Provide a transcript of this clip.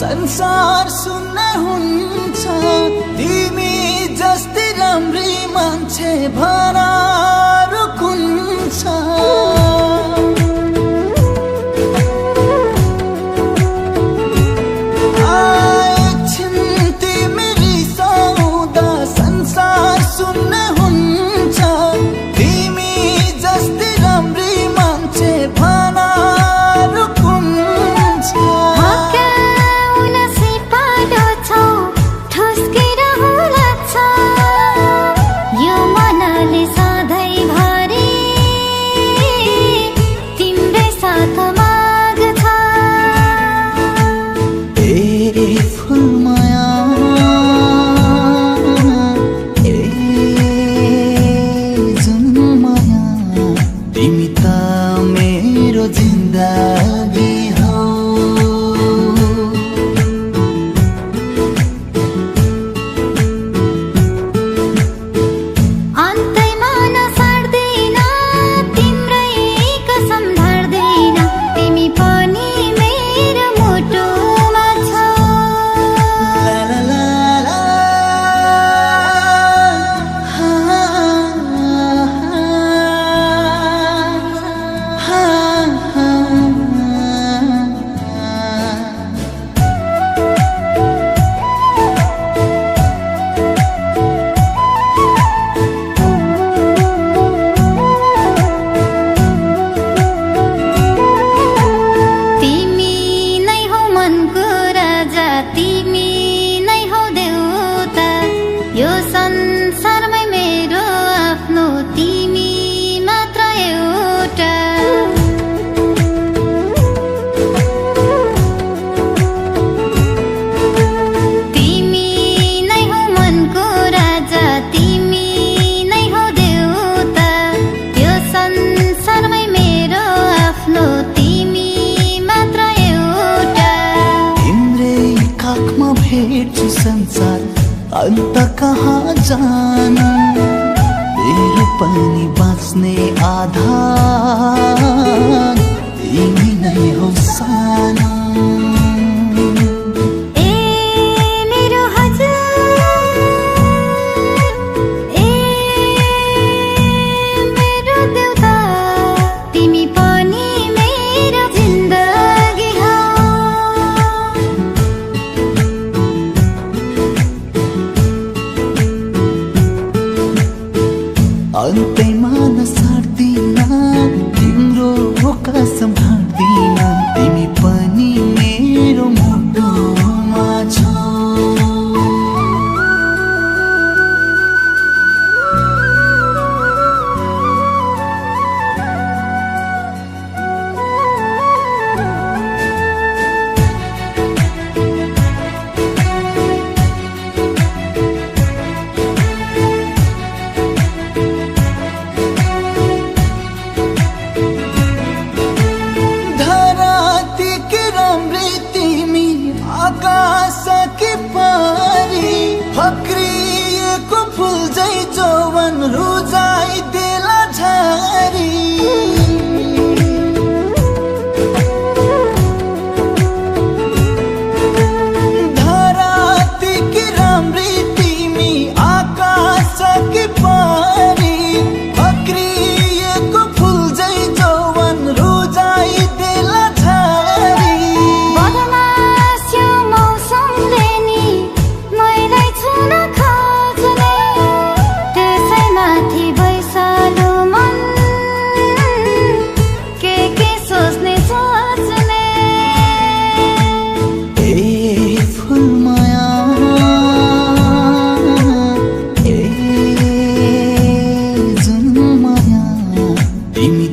संसार सुन्न हुन्छ तिमी जस्तै राम्री मान्छे भनारु कुन छ संसार अन्त कहाँ जानु मेरो पनि बाँच्ने आधार तिमी नै हौ सानो अन्तैमा नसार्दिन तिम्रो कसम हार्दिन तिमी पनि मेरो मुटुमा छौ आकाशकी पारी फक्रिएको फुल झै जौवन रुजाइ देला झारी धरातीकी राम्री तिमी आकाशकी पारी फक्रिएको फुल झै जौवन रुजाइ देला झारी Imi